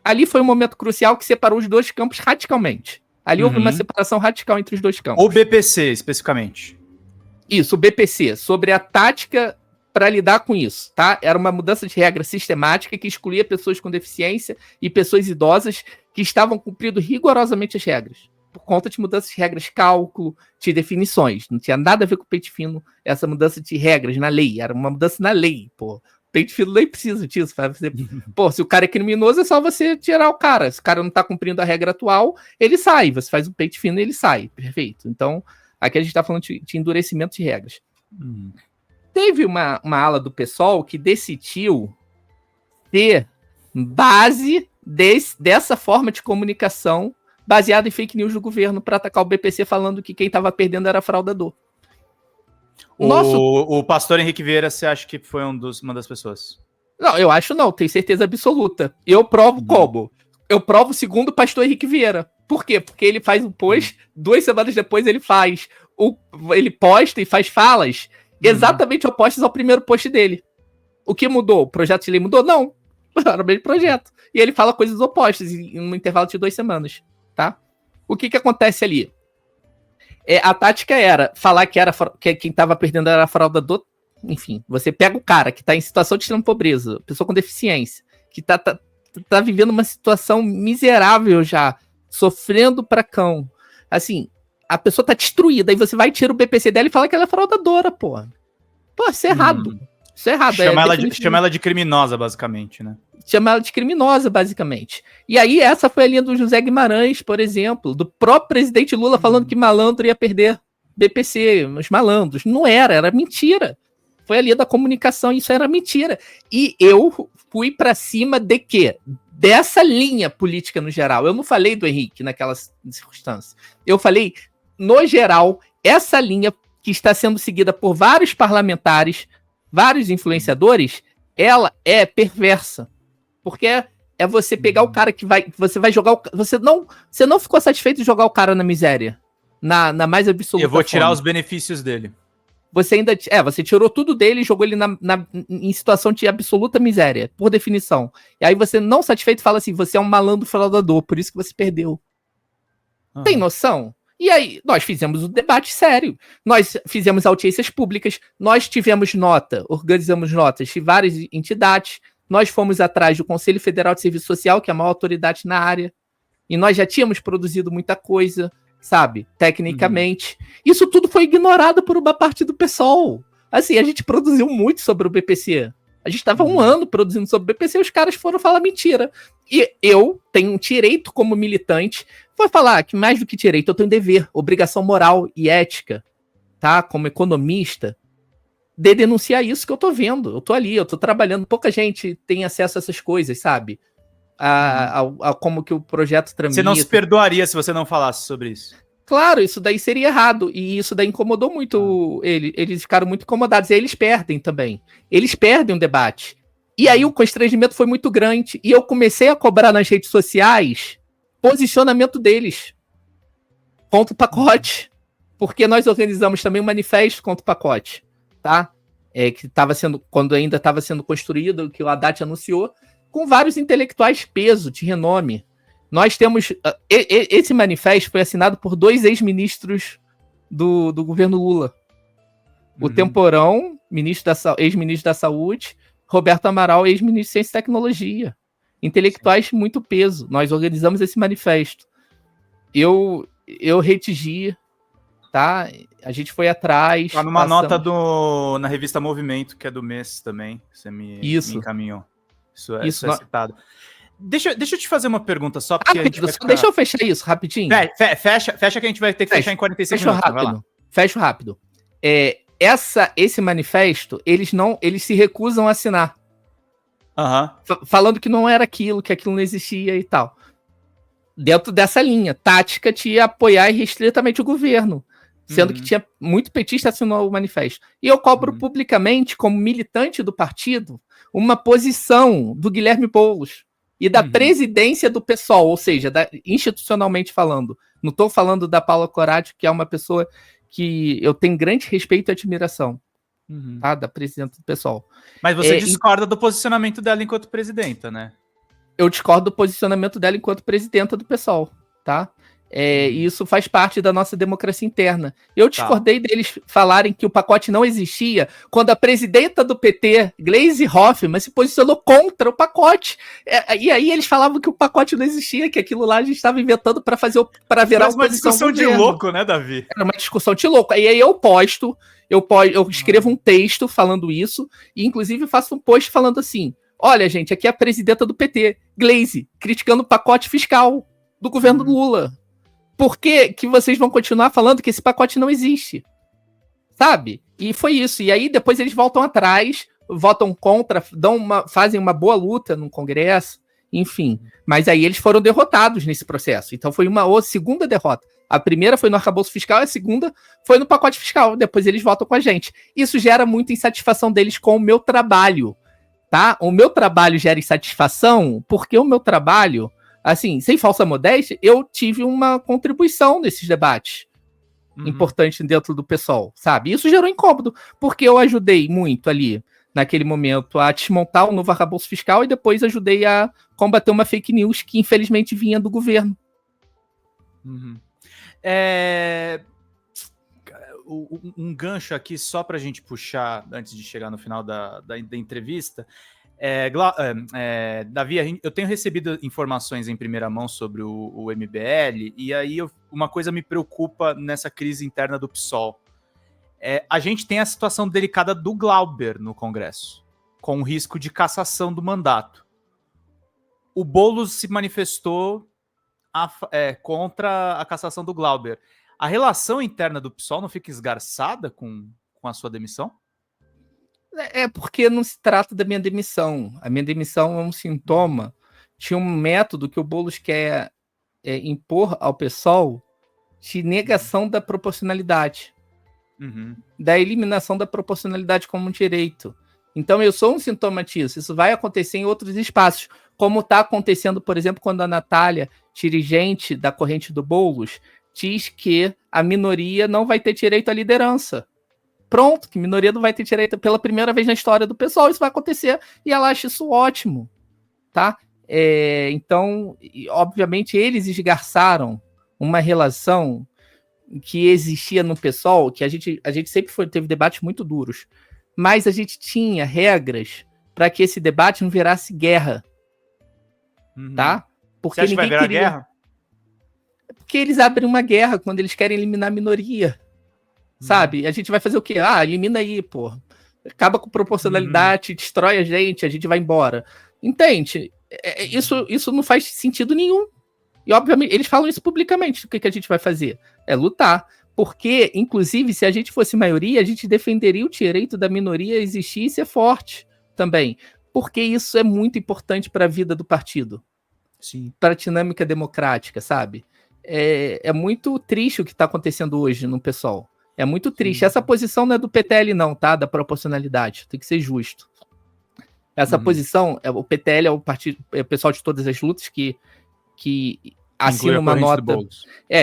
Ali foi um momento crucial que separou os dois campos radicalmente. Ali houve uma separação radical entre os dois campos. O BPC, especificamente. Isso, o BPC, sobre a tática para lidar com isso, tá? Era uma mudança de regra sistemática que excluía pessoas com deficiência e pessoas idosas que estavam cumprindo rigorosamente as regras, por conta de mudanças de regras, cálculo, de definições. Não tinha nada a ver com o pente fino, essa mudança de regras na lei. Era uma mudança na lei, pô. Pente fino nem precisa disso. Pô, se o cara é criminoso, é só você tirar o cara. Se o cara não tá cumprindo a regra atual, ele sai. Você faz um pente fino e ele sai. Perfeito. Então, Aqui a gente está falando de endurecimento de regras. Teve uma ala do PSOL que decidiu ter base dessa forma de comunicação baseada em fake news do governo para atacar o BPC falando que quem estava perdendo era fraudador. O pastor Henrique Vieira, você acha que foi uma das pessoas? Não, eu acho não, tenho certeza absoluta. Eu provo como? Eu provo segundo o pastor Henrique Vieira. Por quê? Porque ele faz um post, 2 semanas depois ele posta e faz falas exatamente opostas ao primeiro post dele. O que mudou? O projeto de lei mudou? Não. Era o mesmo projeto. E ele fala coisas opostas em um intervalo de 2 semanas, tá? O que acontece ali? A tática era falar que quem estava perdendo era fraudador. Enfim, você pega o cara que está em situação de extrema pobreza, pessoa com deficiência, que tá vivendo uma situação miserável já, sofrendo pra cão. Assim, a pessoa tá destruída, aí você vai tirar o BPC dela e fala que ela é fraudadora, pô. Pô, isso é errado. Isso é errado. Chama ela de criminosa, basicamente, né? Chama ela de criminosa, basicamente. E aí, essa foi a linha do José Guimarães, por exemplo, do próprio presidente Lula falando que malandro ia perder BPC, os malandros. Não era mentira. Foi a linha da comunicação, isso era mentira. E eu fui pra cima de quê? Dessa linha política no geral. Eu não falei do Henrique naquelas circunstâncias. Eu falei, no geral, essa linha que está sendo seguida por vários parlamentares, vários influenciadores, ela é perversa. Porque é você pegar o cara que você vai jogar você não ficou satisfeito de jogar o cara na miséria, na mais absoluta Eu vou tirar forma. os benefícios dele. Você ainda você tirou tudo dele e jogou ele em situação de absoluta miséria, por definição. E aí você, não satisfeito, fala assim, você é um malandro fraudador, por isso que você perdeu. Tem noção? E aí, nós fizemos um debate sério. Nós fizemos audiências públicas, nós tivemos organizamos notas de várias entidades, nós fomos atrás do Conselho Federal de Serviço Social, que é a maior autoridade na área, e nós já tínhamos produzido muita coisa, sabe, tecnicamente. Isso tudo foi ignorado por uma parte do PSOL. Assim, a gente produziu muito sobre o BPC. A gente estava 1 ano produzindo sobre o BPC e os caras foram falar mentira. E eu tenho um direito como militante, vou falar que mais do que direito, eu tenho dever, obrigação moral e ética, tá, como economista, de denunciar isso que eu tô vendo. Eu tô ali, eu tô trabalhando, pouca gente tem acesso a essas coisas, sabe? A como que o projeto tramita. Você não se perdoaria se você não falasse sobre isso. Claro, isso daí seria errado, e isso daí incomodou muito eles ficaram muito incomodados, e aí eles perdem também. Eles perdem o debate. E aí o constrangimento foi muito grande, e eu comecei a cobrar nas redes sociais posicionamento deles contra o pacote, porque nós organizamos também um manifesto contra o pacote, tá? Que estava quando ainda estava sendo construído, que o Haddad anunciou, com vários intelectuais peso, de renome. Nós temos... Esse manifesto foi assinado por 2 ex-ministros do governo Lula. O Temporão, ex-ministro da Saúde, Roberto Amaral, ex-ministro de Ciência e Tecnologia. Intelectuais muito peso. Nós organizamos esse manifesto. Eu retigi, tá? A gente foi atrás. Tá numa nota na revista Movimento, que é do mês também. Você me encaminhou. Isso é citado. Deixa eu te fazer uma pergunta só, porque deixa eu fechar isso rapidinho. Fecha que a gente vai ter que fechar em 46 minutos. Fecho rápido. Esse manifesto, eles se recusam a assinar. Falando que não era aquilo, que aquilo não existia e tal. Dentro dessa linha, tática de apoiar irrestritamente o governo. Sendo que tinha muito petista assinou o manifesto. E eu cobro publicamente, como militante do partido, uma posição do Guilherme Boulos e da presidência do PSOL, ou seja, institucionalmente falando. Não estou falando da Paula Coradi, que é uma pessoa que eu tenho grande respeito e admiração, tá? Da presidenta do PSOL. Mas você discorda do posicionamento dela enquanto presidenta, né? Eu discordo do posicionamento dela enquanto presidenta do PSOL, tá? E isso faz parte da nossa democracia interna. Eu discordei deles falarem que o pacote não existia quando a presidenta do PT, Gleisi Hoffmann, se posicionou contra o pacote. E aí eles falavam que o pacote não existia, que aquilo lá a gente estava inventando para virar uma discussão de louco, né, Davi? Era uma discussão de louco. E aí eu escrevo um texto falando isso, e inclusive faço um post falando assim: olha, gente, aqui é a presidenta do PT, Gleisi, criticando o pacote fiscal do governo Lula. por que vocês vão continuar falando que esse pacote não existe? Sabe? E foi isso. E aí depois eles voltam atrás, votam contra, fazem uma boa luta no Congresso, enfim. Mas aí eles foram derrotados nesse processo. Então foi uma segunda derrota. A primeira foi no arcabouço fiscal, a segunda foi no pacote fiscal. Depois eles votam com a gente. Isso gera muita insatisfação deles com o meu trabalho, tá? O meu trabalho gera insatisfação porque o meu trabalho, assim, sem falsa modéstia, eu tive uma contribuição nesses debates. Importante dentro do PSOL, sabe? Isso gerou incômodo, porque eu ajudei muito ali, naquele momento, a desmontar o novo arcabouço fiscal e depois ajudei a combater uma fake news que, infelizmente, vinha do governo. Um gancho aqui, só para a gente puxar, antes de chegar no final da entrevista. Davi, eu tenho recebido informações em primeira mão sobre o MBL, e aí uma coisa me preocupa nessa crise interna do PSOL. A gente tem a situação delicada do Glauber no Congresso, com o risco de cassação do mandato. O Boulos se manifestou contra a cassação do Glauber. A relação interna do PSOL não fica esgarçada com a sua demissão? É porque não se trata da minha demissão. A minha demissão é um sintoma de um método que o Boulos quer impor ao PSOL de negação da proporcionalidade. Da eliminação da proporcionalidade como um direito. Então eu sou um sintoma disso. Isso vai acontecer em outros espaços, como está acontecendo, por exemplo, quando a Natália, dirigente da corrente do Boulos, diz que a minoria não vai ter direito à liderança. Pronto, que minoria não vai ter direito pela primeira vez na história do pessoal, isso vai acontecer, e ela acha isso ótimo, tá? Então, obviamente, eles esgarçaram uma relação que existia no pessoal, que a gente sempre teve debates muito duros, mas a gente tinha regras para que esse debate não virasse guerra, tá? Porque você acha que vai virar guerra? Porque eles abrem uma guerra quando eles querem eliminar a minoria. Sabe? A gente vai fazer o quê? Elimina aí, pô. Acaba com proporcionalidade, destrói a gente vai embora. Entende? Isso não faz sentido nenhum. E, obviamente, eles falam isso publicamente. O que a gente vai fazer? É lutar. Porque, inclusive, se a gente fosse maioria, a gente defenderia o direito da minoria a existir e ser forte também. Porque isso é muito importante para a vida do partido. Sim. Para a dinâmica democrática, sabe? É muito triste o que está acontecendo hoje no PSOL. É muito triste. Sim. Essa posição não é do PTL, não, tá? Da proporcionalidade. Tem que ser justo. Essa posição, o PTL é o partido, é o pessoal de todas as lutas que assina uma nota.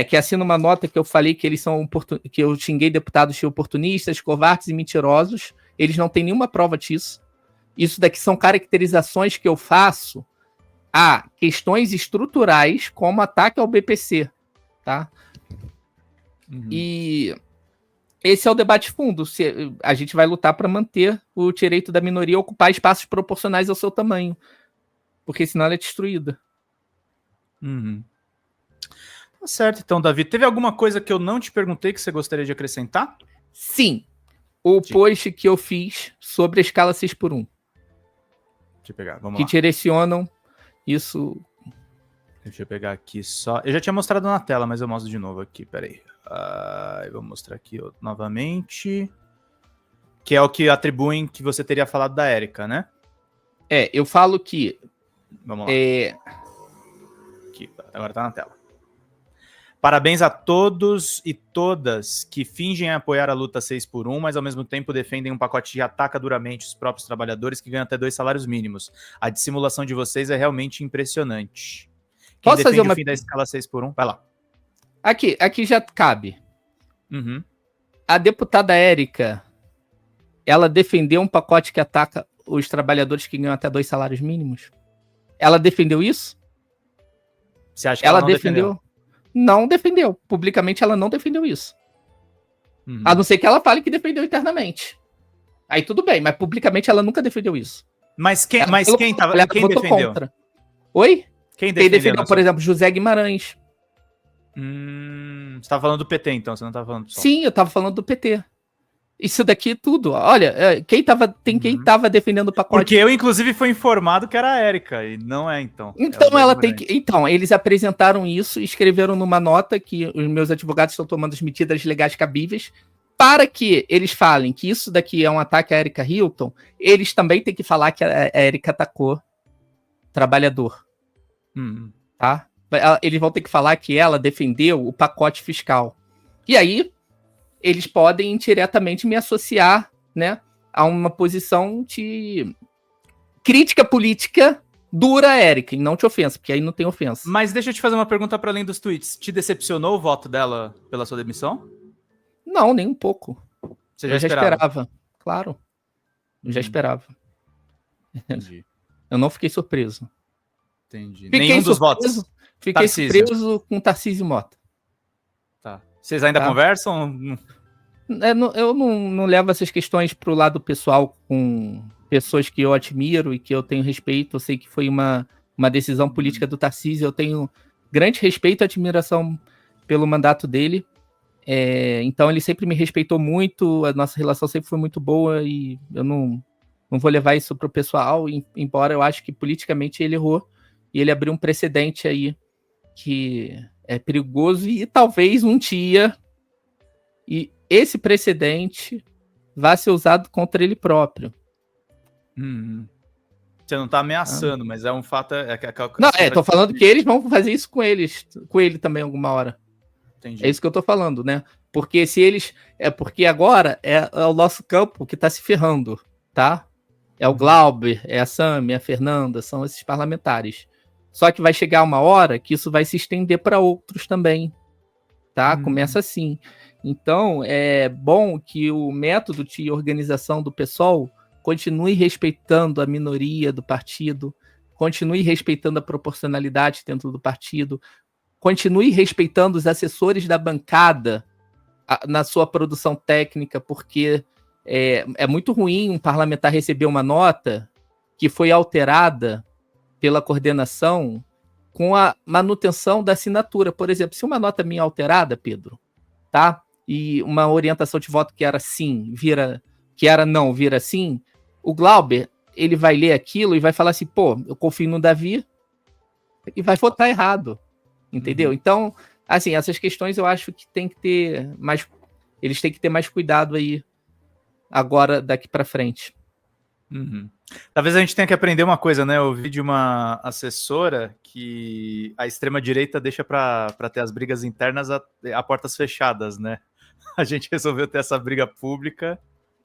Que assina uma nota que eu falei que eles são que eu xinguei deputados de oportunistas, covardes e mentirosos. Eles não têm nenhuma prova disso. Isso daqui são caracterizações que eu faço a questões estruturais, como ataque ao BPC, tá? E esse é o debate fundo. A gente vai lutar para manter o direito da minoria a ocupar espaços proporcionais ao seu tamanho, porque senão ela é destruída. Tá certo, então, Davi. Teve alguma coisa que eu não te perguntei que você gostaria de acrescentar? Sim. O post que eu fiz sobre a escala 6x1. Deixa eu pegar, vamos lá. Que direcionam isso. Deixa eu pegar aqui só. Eu já tinha mostrado na tela, mas eu mostro de novo aqui, peraí. Eu vou mostrar aqui novamente. Que é o que atribuem que você teria falado da Érica, né? Eu falo que... Vamos lá. Aqui, agora tá na tela. Parabéns a todos e todas que fingem apoiar a luta 6x1, mas ao mesmo tempo defendem um pacote que ataca duramente os próprios trabalhadores que ganham até 2 salários mínimos. A dissimulação de vocês é realmente impressionante. Quem Posso fazer o fim da escala 6x1? Vai lá. Aqui já cabe. A deputada Érica, ela defendeu um pacote que ataca os trabalhadores que ganham até 2 salários mínimos? Ela defendeu isso? Você acha que ela não defendeu? Não defendeu. Publicamente ela não defendeu isso. A não ser que ela fale que defendeu internamente. Aí tudo bem, mas publicamente ela nunca defendeu isso. Mas quem defendeu? Contra. Oi? Quem defendeu, por exemplo, José Guimarães. Você tava falando do PT, então, você não tava falando do PSOL. Sim, eu tava falando do PT. Isso daqui tudo. Olha, quem tava defendendo o pacote. Porque eu, inclusive, fui informado que era a Érica, e não é, então. Então ela tem que. Então, eles apresentaram isso e escreveram numa nota que os meus advogados estão tomando as medidas legais cabíveis para que eles falem que isso daqui é um ataque à Erika Hilton. Eles também têm que falar que a Erika atacou trabalhador. Tá? Eles vão ter que falar que ela defendeu o pacote fiscal. E aí, eles podem diretamente me associar, né, a uma posição de crítica política dura, Érica, e não te ofensa, porque aí não tem ofensa. Mas deixa eu te fazer uma pergunta para além dos tweets. Te decepcionou o voto dela pela sua demissão? Não, nem um pouco. Você já esperava? Claro. Eu já esperava. Entendi. Eu não fiquei surpreso. Entendi. Nenhum dos votos? Fiquei surpreso com Tarcísio Mota. Tá. Vocês ainda conversam? Eu não levo essas questões para o lado pessoal com pessoas que eu admiro e que eu tenho respeito. Eu sei que foi uma decisão política do Tarcísio. Eu tenho grande respeito e admiração pelo mandato dele. Então ele sempre me respeitou muito, a nossa relação sempre foi muito boa e eu não vou levar isso para o pessoal, embora eu acho que politicamente ele errou e ele abriu um precedente aí que é perigoso e talvez um dia e esse precedente vá ser usado contra ele próprio. Você não tá ameaçando, mas é um fato... tô falando que eles vão fazer isso com ele também alguma hora. Entendi. É isso que eu tô falando, né? Porque se eles... porque agora é o nosso campo que tá se ferrando, tá? É o Glauber, é a Sami, é a Fernanda, são esses parlamentares. Só que vai chegar uma hora que isso vai se estender para outros também, tá? Começa assim. Então, é bom que o método de organização do PSOL continue respeitando a minoria do partido, continue respeitando a proporcionalidade dentro do partido, continue respeitando os assessores da bancada na sua produção técnica, porque é muito ruim um parlamentar receber uma nota que foi alterada pela coordenação com a manutenção da assinatura. Por exemplo, se uma nota minha alterada, Pedro, tá? E uma orientação de voto que era sim, que era não, vira sim, o Glauber, ele vai ler aquilo e vai falar assim, pô, eu confio no Davi e vai votar errado. Entendeu? Então, assim, essas questões eu acho que tem que ter mais... Eles têm que ter mais cuidado aí agora, daqui para frente. Talvez a gente tenha que aprender uma coisa, né? Eu ouvi de uma assessora que a extrema-direita deixa para ter as brigas internas a portas fechadas, né? A gente resolveu ter essa briga pública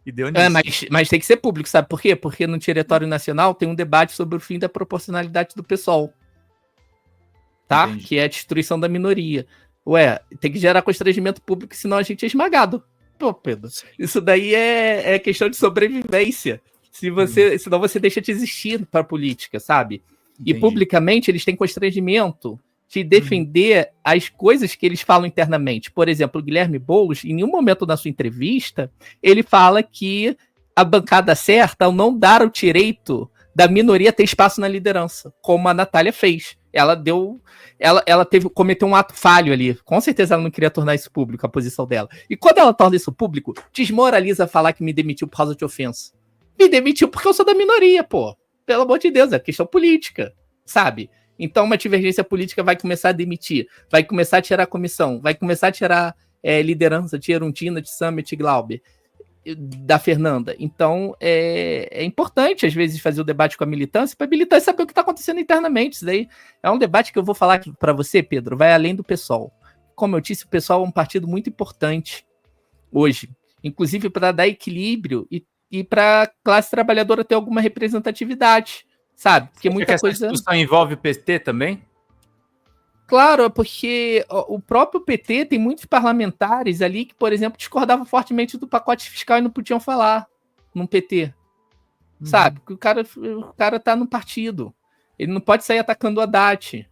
e deu nisso. Mas tem que ser público, sabe por quê? Porque no Diretório Nacional tem um debate sobre o fim da proporcionalidade do PSOL. Tá? Entendi. Que é a destruição da minoria. Tem que gerar constrangimento público, senão a gente é esmagado. Pô, Pedro, isso daí é questão de sobrevivência. Senão você deixa de existir para a política, sabe? Entendi. E publicamente eles têm constrangimento de defender as coisas que eles falam internamente. Por exemplo, o Guilherme Boulos, em nenhum momento da sua entrevista, ele fala que a bancada certa ao não dar o direito da minoria ter espaço na liderança, como a Natália fez. Ela cometeu um ato falho ali. Com certeza ela não queria tornar isso público, a posição dela. E quando ela torna isso público, desmoraliza falar que me demitiu por causa de ofensa. Me demitiu porque eu sou da minoria, pô. Pelo amor de Deus, é questão política, sabe? Então uma divergência política vai começar a demitir, vai começar a tirar a comissão, vai começar a tirar liderança de Erundina, de Summit, Glauber, da Fernanda. Então é importante, às vezes, fazer o debate com a militância, para a militância saber o que está acontecendo internamente. Isso daí é um debate que eu vou falar para você, Pedro, vai além do PSOL. Como eu disse, o PSOL é um partido muito importante hoje, inclusive para dar equilíbrio e para a classe trabalhadora ter alguma representatividade, sabe? Porque muita coisa... Essa discussão envolve o PT também? Claro, porque o próprio PT tem muitos parlamentares ali que, por exemplo, discordavam fortemente do pacote fiscal e não podiam falar no PT. Sabe? Porque o cara tá no partido. Ele não pode sair atacando o Haddad.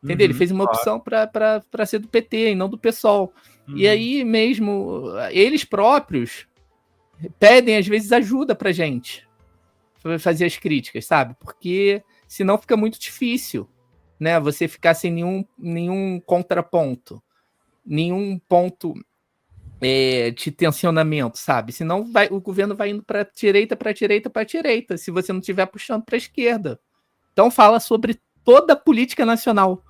Entendeu? Ele fez uma opção para ser do PT e não do PSOL. E aí mesmo, eles próprios pedem, às vezes, ajuda pra gente fazer as críticas, sabe? Porque senão fica muito difícil, né? Você ficar sem nenhum contraponto, nenhum ponto de tensionamento, sabe? Senão o governo vai indo para direita, para direita, para direita, se você não estiver puxando para a esquerda. Então fala sobre toda a política nacional,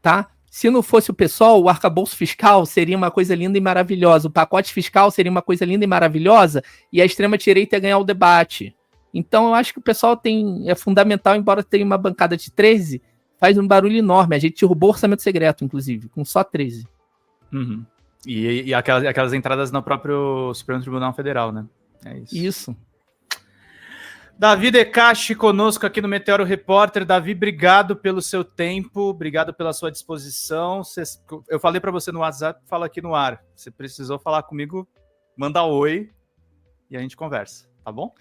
tá? Se não fosse o PSOL, o arcabouço fiscal seria uma coisa linda e maravilhosa, o pacote fiscal seria uma coisa linda e maravilhosa, e a extrema-direita ia ganhar o debate. Então eu acho que o pessoal é fundamental, embora tenha uma bancada de 13, faz um barulho enorme. A gente derrubou o orçamento secreto, inclusive, com só 13. Uhum. E aquelas entradas no próprio Supremo Tribunal Federal, né? É isso. Isso. Davi Decache conosco aqui no Meteoro Repórter. Davi, obrigado pelo seu tempo, obrigado pela sua disposição. Eu falei para você no WhatsApp, fala aqui no ar. Você precisou falar comigo, manda oi e a gente conversa, tá bom?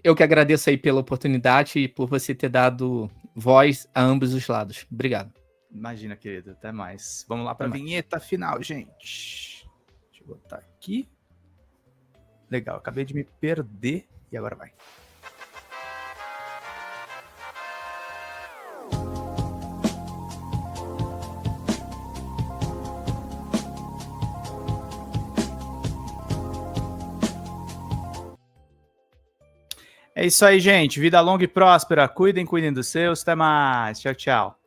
Eu que agradeço aí pela oportunidade e por você ter dado voz a ambos os lados. Obrigado. Imagina, querido. Até mais. Vamos lá para a vinheta final, gente. Deixa eu botar aqui. Legal, acabei de me perder e agora vai. É isso aí, gente. Vida longa e próspera. Cuidem dos seus. Até mais. Tchau, tchau.